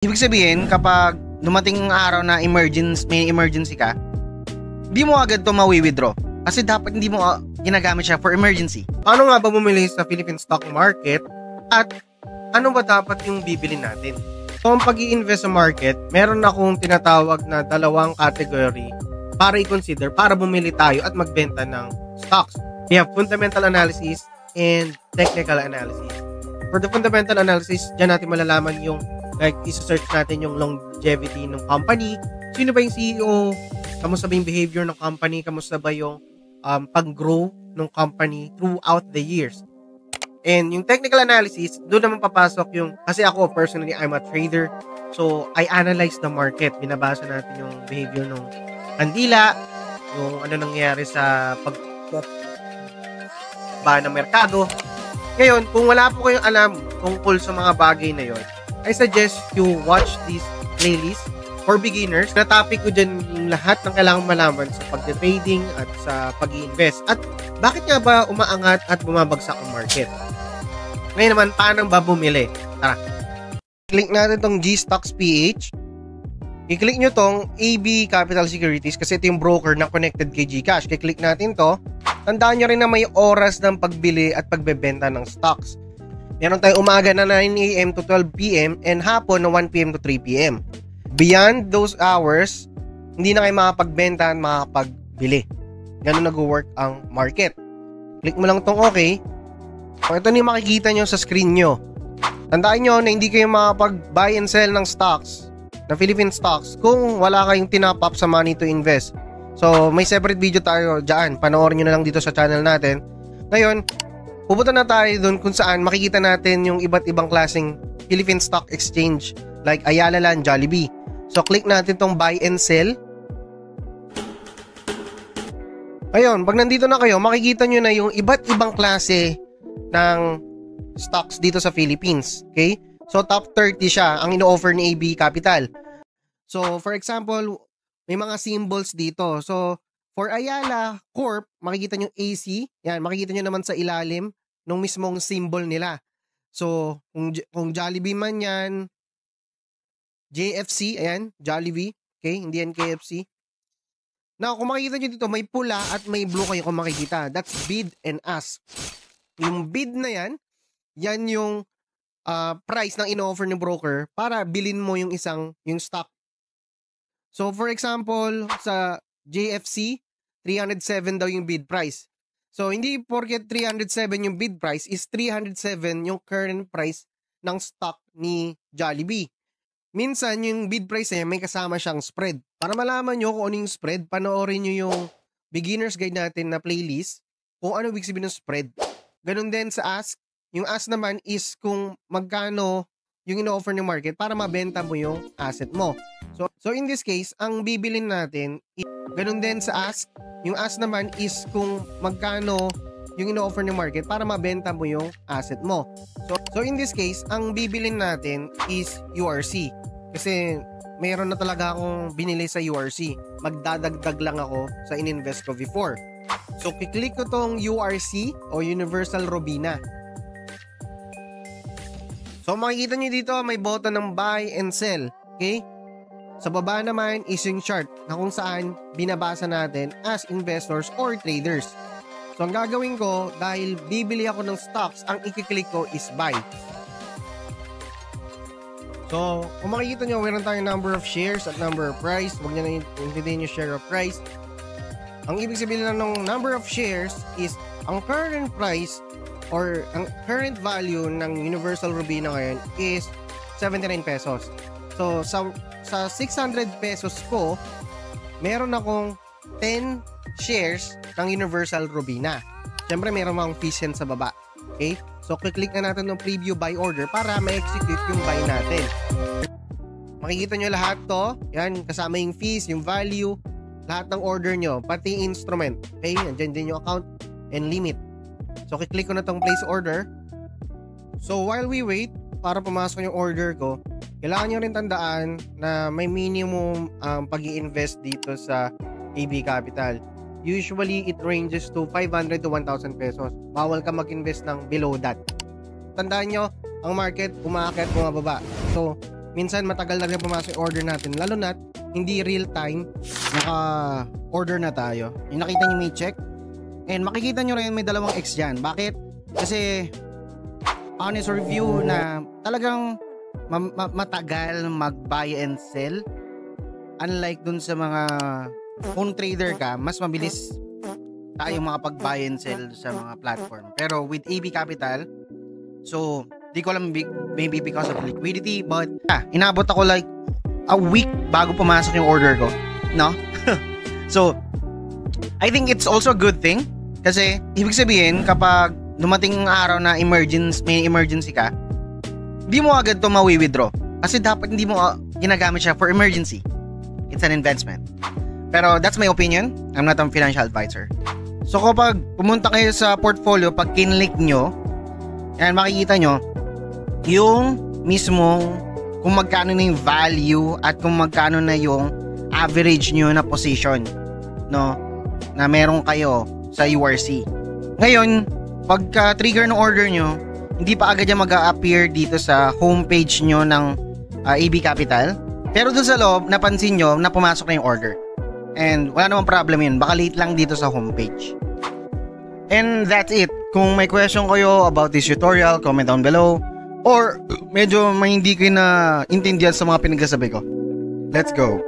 Ibig sabihin, kapag dumating ang araw na may emergency ka, di mo agad to mawi-withdraw. Kasi dapat hindi mo ginagamit siya for emergency. Paano nga ba bumili sa Philippine stock market at ano ba dapat yung bibili natin? So, ang pag-i-invest sa market, meron akong tinatawag na dalawang category para i-consider para bumili tayo at magbenta ng stocks. We have fundamental analysis and technical analysis. For the fundamental analysis, dyan natin malalaman yung isa-search natin yung longevity ng company. Sino ba yung CEO? Kamusta ba yung behavior ng company? Kamusta ba yung pag-grow ng company throughout the years? And yung technical analysis, doon naman papasok yung, kasi ako personally, I'm a trader. So, I analyze the market. Binabasa natin yung behavior ng kandila, yung ano nangyayari sa pagba ng merkado. Ngayon, kung wala po kayong alam tungkol sa mga bagay na yon, I suggest you watch this playlist for beginners. Na topic ko dyan yung lahat ng kailangan malaman sa pag-trading at sa pag-i-invest. At bakit nga ba umaangat at bumabagsak ang market? Ngayon naman, paano ba bumili? Tara. Click natin tong G-Stocks PH. I-click nyo tong AB Capital Securities kasi ito yung broker na connected kay GCash. I-click natin to. Tandaan nyo rin na may oras ng pagbili at pagbebenta ng stocks. Meron tayo umaga na 9 AM to 12 PM and hapon na 1 PM to 3 PM. Beyond those hours, hindi na kayo makapagbenta at makapagbili. Ganun nag-work ang market. Click mo lang tong okay. So, ito na yung makikita nyo sa screen nyo. Tandaan nyo na hindi kayo makapag-buy and sell ng stocks, na Philippine stocks, kung wala kayong tinap up sa money to invest. So, may separate video tayo dyan. Panoorin nyo na lang dito sa channel natin. Ngayon, pupunta na tayo dun kung saan makikita natin yung iba't ibang klaseng Philippine Stock Exchange like Ayala Land, Jollibee. So, click natin tong buy and sell. Ayun, pag nandito na kayo, makikita nyo na yung iba't ibang klase ng stocks dito sa Philippines. Okay? So, top 30 siya ang ino-offer ni AB Capital. So, for example, may mga symbols dito. So, for Ayala Corp, makikita nyo AC. Yan, makikita nyo naman sa ilalim nung mismong symbol nila. So, kung Jollibee man yan, JFC, ayan, Jollibee. Okay, hindi yan KFC. Now, kung makikita nyo dito, may pula at may blue kayo kung makikita. That's bid and ask. Yung bid na yan, yan yung price ng ino-offer ng broker para bilhin mo yung yung stock. So, for example, sa JFC, 307 daw yung bid price. So, hindi porket 307 yung bid price is 307 yung current price ng stock ni Jollibee. Minsan, yung bid price may kasama siyang spread. Para malaman nyo kung ano yung spread, panoorin nyo yung beginner's guide natin na playlist kung ano ibig sabihin ng spread. Ganun din sa ask. Yung ask naman is kung magkano yung ino-offer ng market para mabenta mo yung asset mo. So in this case, ang bibilin natin, ganun din sa ask. Yung ask naman is kung magkano yung ino-offer ng market para mabenta mo yung asset mo. So in this case, ang bibilin natin is URC. Kasi mayroon na talaga akong binili sa URC. Magdadagdag lang ako sa ininvest ko before. So kiklik ko tong URC o Universal Robina. So makikita nyo dito may button ng buy and sell. Okay? Sa baba naman is yung chart na kung saan binabasa natin as investors or traders. So, ang gagawin ko, dahil bibili ako ng stocks, ang ikiklik ko is buy. So, kung makikita nyo, mayroon tayong number of shares at number of price. Huwag nyo na intindihin yung share of price. Ang ibig sabihin lang ng number of shares is ang current price or ang current value ng Universal Robina ngayon is 79 pesos. So, sa 600 pesos ko, meron akong 10 shares ng Universal Robina. Siyempre, meron akong fees yan sa baba. Okay? So, click na natin ng preview buy order para ma-execute yung buy natin. Makikita nyo lahat to. Yan, kasama yung fees, yung value, lahat ng order nyo, pati instrument. Okay? Nandiyan din yung account and limit. So, click ko na tong place order. So, while we wait para pumasok yung order ko, kailangan nyo rin tandaan na may minimum pag-i-invest dito sa AB Capital. Usually, it ranges to 500 to 1,000 pesos. Bawal ka mag-invest ng below that. Tandaan nyo, ang market, umaakyat, bumababa. So, minsan matagal na rin pumasok yung order natin, lalo na hindi real time naka-order na tayo. Yung nakita nyo may check, and makikita nyo rin may 2x dyan. Bakit? Kasi honest review na talagang matagal mag-buy and sell. Unlike dun sa mga phone trader ka, mas mabilis tayong makapag-buy and sell sa mga platform. Pero with AB Capital, so di ko alam, maybe because of liquidity, but inabot ako like a week bago pumasok yung order ko, no? So I think it's also a good thing kasi ibig sabihin kapag dumating ang araw na may emergency ka, di mo agad to mawi-withdraw kasi dapat hindi mo ginagamit siya for emergency. It's an investment. Pero that's my opinion. I'm not a financial advisor. So kapag pumunta kayo sa portfolio, pag kinlik nyo, and makikita nyo yung mismong kung magkano na yung value at kung magkano na yung average nyo na position, no, na meron kayo sa URC. Ngayon, pagka trigger ng order nyo, hindi pa agad yan mag-a-appear dito sa homepage nyo ng AB Capital. Pero dun sa loob, napansin nyo na pumasok na yung order. And wala namang problem yun. Baka late lang dito sa homepage. And that's it. Kung may question kayo about this tutorial, comment down below. Or medyo may hindi kayo na intindihan sa mga pinagsasabi ko. Let's go.